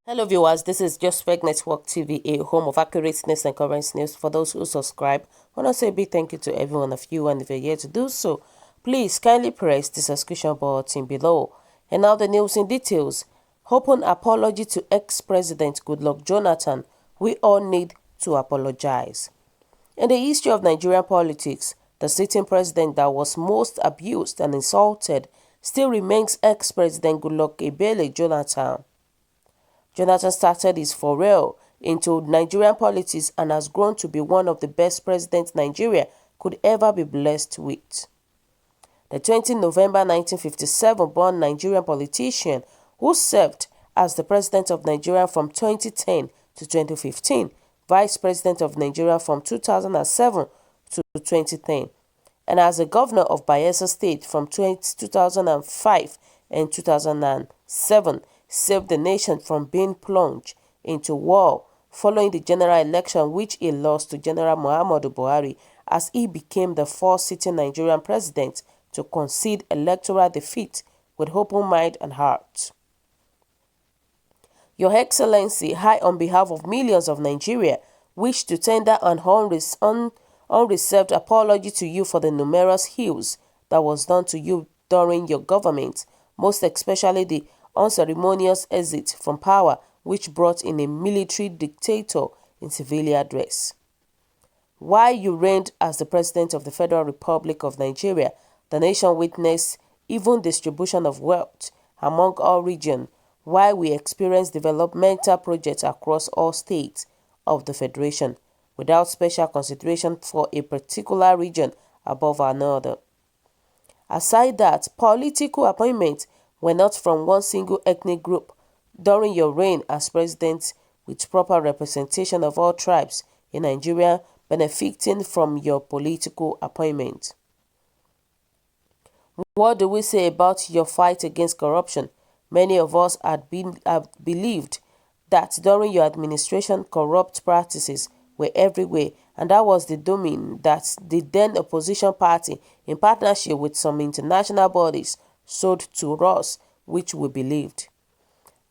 Hello viewers, this is Just Fake Network TV, a home of accurate news and current news. For those who subscribe, I want to say a big thank you to every one of you, and if you're here to do so, please kindly press the subscription button below. And now the news in details. Open apology to ex-president Goodluck Jonathan. We all need to apologize. In the history of Nigerian politics, the sitting president that was most abused and insulted still remains ex-president Goodluck Ebele Jonathan. Jonathan started his foray into Nigerian politics and has grown to be one of the best presidents Nigeria could ever be blessed with. The 20 November 1957 born Nigerian politician who served as the president of Nigeria from 2010 to 2015, vice president of Nigeria from 2007 to 2010, and as a governor of Bayelsa State from 2005 and 2007, saved the nation from being plunged into war following the general election which he lost to General Muhammadu Buhari, as he became the first sitting Nigerian president to concede electoral defeat with open mind and heart. Your Excellency, I, on behalf of millions of Nigeria, wish to tender an unreserved apology to you for the numerous ills that was done to you during your government, most especially the unceremonious exit from power which brought in a military dictator in civilian dress. While you reigned as the President of the Federal Republic of Nigeria, the nation witnessed even distribution of wealth among all regions, while we experienced developmental projects across all states of the Federation, without special consideration for a particular region above another. Aside that, political appointments were not from one single ethnic group during your reign as president, with proper representation of all tribes in Nigeria benefiting from your political appointment. What do we say about your fight against corruption? Many of us had believed that during your administration corrupt practices were everywhere, and that was the domain that the then opposition party, in partnership with some international bodies, sold to us, which we believed.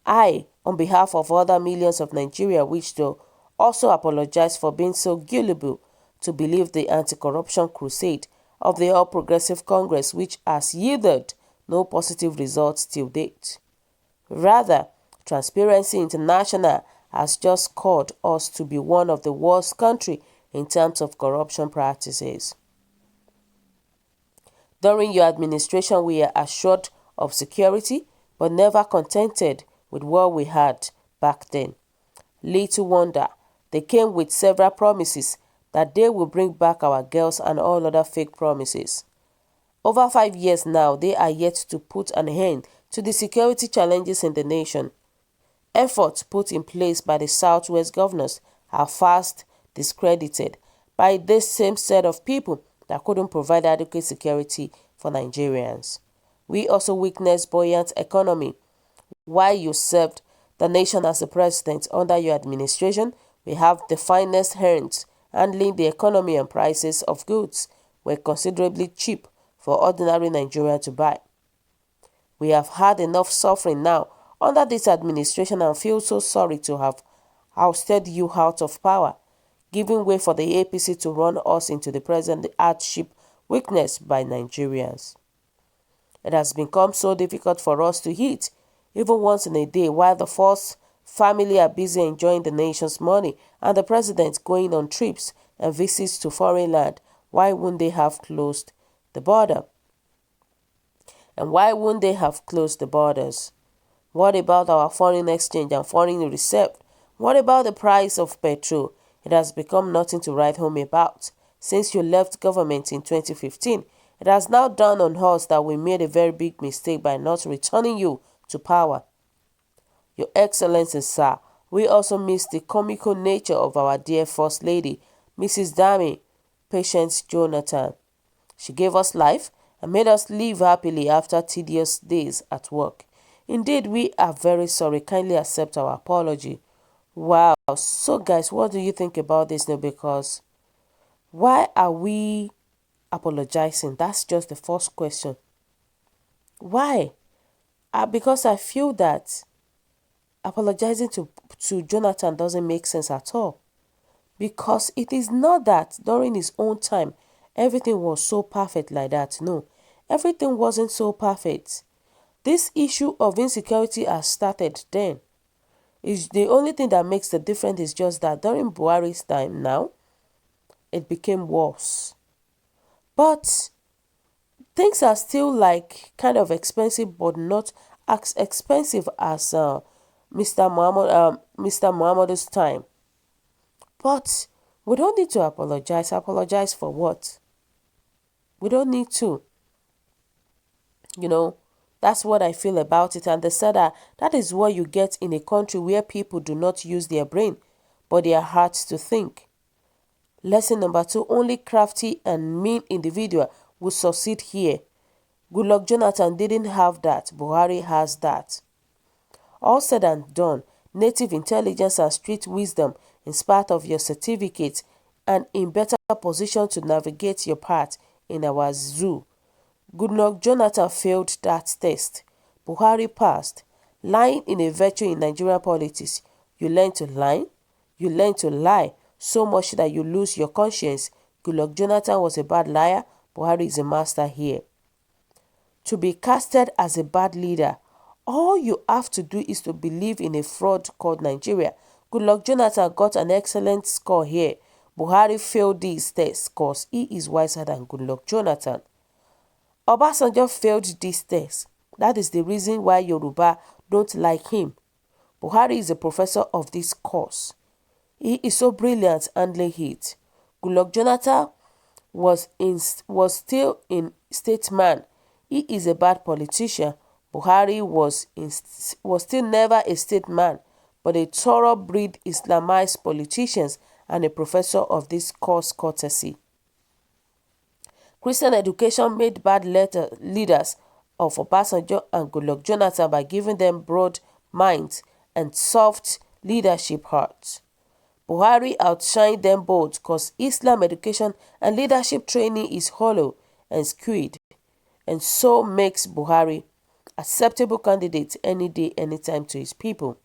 I, on behalf of other millions of Nigeria, wish to also apologize for being so gullible to believe the anti-corruption crusade of the All Progressive Congress, which has yielded no positive results till date. Rather, Transparency International has just called us to be one of the worst countries in terms of corruption practices. During your administration, we are assured of security, but never contented with what we had back then. Little wonder, they came with several promises that they will bring back our girls and all other fake promises. Over 5 years now, they are yet to put an end to the security challenges in the nation. Efforts put in place by the Southwest governors are fast discredited by this same set of people that couldn't provide adequate security for Nigerians. We also witnessed buoyant economy. While you served the nation as the president under your administration, we have the finest hands handling the economy, and prices of goods were considerably cheap for ordinary Nigerians to buy. We have had enough suffering now under this administration and feel so sorry to have ousted you out of power, giving way for the APC to run us into the present hardship witnessed by Nigerians. It has become so difficult for us to eat, even once in a day, while the first family are busy enjoying the nation's money and the president going on trips and visits to foreign land. Why wouldn't they have closed the border? And why wouldn't they have closed the borders? What about our foreign exchange and foreign reserve? What about the price of petrol? It has become nothing to write home about. Since you left government in 2015, it has now dawned on us that we made a very big mistake by not returning you to power. Your Excellency, sir, we also miss the comical nature of our dear First Lady, Mrs. Dami, Patience Jonathan. She gave us life and made us live happily after tedious days at work. Indeed, we are very sorry. Kindly accept our apology. Wow. So, guys, what do you think about this now? Because why are we apologizing? That's just the first question. Why? Because I feel that apologizing to Jonathan doesn't make sense at all. Because it is not that during his own time everything was so perfect like that. No, everything wasn't so perfect. This issue of insecurity has started then. Is the only thing that makes the difference is just that during Buhari's time now, it became worse. But things are still like kind of expensive, but not as expensive as Mr. Muhammad's time. But we don't need to apologize. Apologize for what? We don't need to. You know, that's what I feel about it. And they said that is what you get in a country where people do not use their brain, but their hearts to think. Lesson number 2, only crafty and mean individual will succeed here. Goodluck Jonathan didn't have that. Buhari has that. All said and done, native intelligence and street wisdom in spite of your certificate and in better position to navigate your path in our zoo. Goodluck Jonathan failed that test. Buhari passed. Lying in a virtue in Nigerian politics. You learn to lie. You learn to lie so much that you lose your conscience. Goodluck Jonathan was a bad liar. Buhari is a master here. To be casted as a bad leader, all you have to do is to believe in a fraud called Nigeria. Goodluck Jonathan got an excellent score here. Buhari failed these tests because he is wiser than Goodluck Jonathan. Obasanjo failed this test. That is the reason why Yoruba don't like him. Buhari is a professor of this course. He is so brilliant handling it. Goodluck Jonathan was still in statesman. He is a bad politician. Buhari was still never a statesman, but a thoroughbred Islamized politician and a professor of this course courtesy. Christian education made bad leaders of Obasanjo and Goodluck Jonathan by giving them broad minds and soft leadership hearts. Buhari outshined them both because Islam education and leadership training is hollow and skewed, and so makes Buhari acceptable candidate any day, anytime to his people.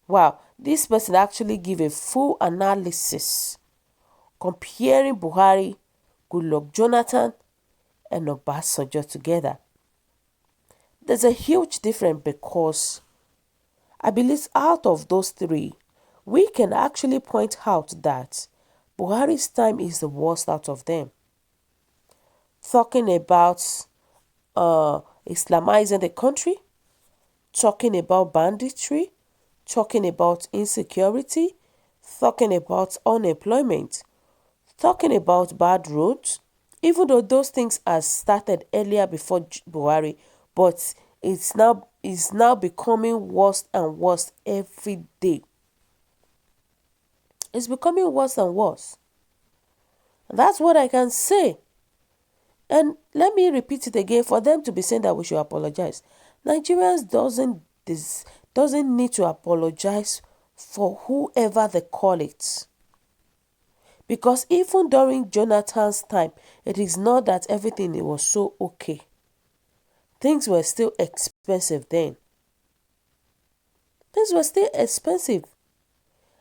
Wow, this person actually give a full analysis comparing Buhari, Goodluck Jonathan, and Obasanjo together. There's a huge difference because I believe out of those three, we can actually point out that Buhari's time is the worst out of them. Talking about Islamizing the country, talking about banditry, talking about insecurity, talking about unemployment, talking about bad roads, even though those things are started earlier before Buhari, but it's now becoming worse and worse every day. It's becoming worse and worse. And that's what I can say. And let me repeat it again for them to be saying that we should apologize. Nigerians doesn't need to apologize for whoever they call it. Because even during Jonathan's time, it is not that everything was so okay. Things were still expensive then. Things were still expensive.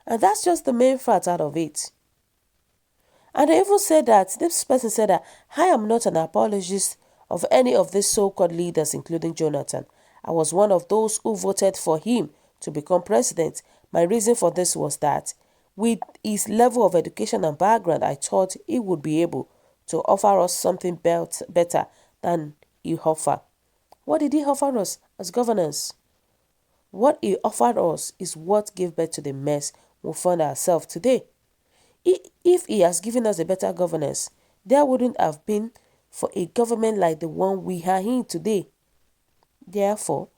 And that's just the main fact out of it. And they even said that, this person said that, I am not an apologist of any of these so-called leaders, including Jonathan. I was one of those who voted for him to become president. My reason for this was that with his level of education and background, I thought he would be able to offer us something better than he offered. What did he offer us as governance? What he offered us is what gave birth to the mess we find ourselves today. If he has given us a better governance, there wouldn't have been for a government like the one we are in today. Therefore,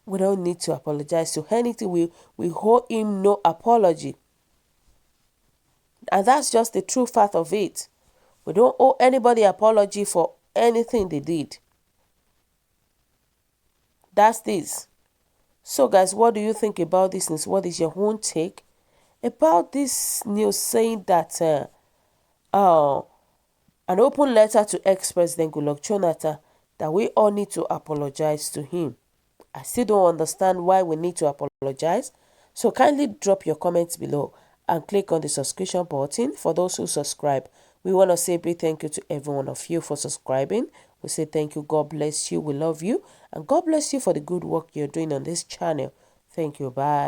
we don't need to apologize to anything. We owe him no apology. And that's just the true fact of it. We don't owe anybody apology for anything they did. That's this. So guys, what do you think about this news? What is your own take about this news saying that an open letter to ex-president Goodluck Jonathan that we all need to apologize to him? I still don't understand why we need to apologize. So kindly drop your comments below and click on the subscription button. For those who subscribe, we want to say a big thank you to every one of you for subscribing. We say thank you, God bless you, we love you, and God bless you for the good work you're doing on this channel. Thank you, bye.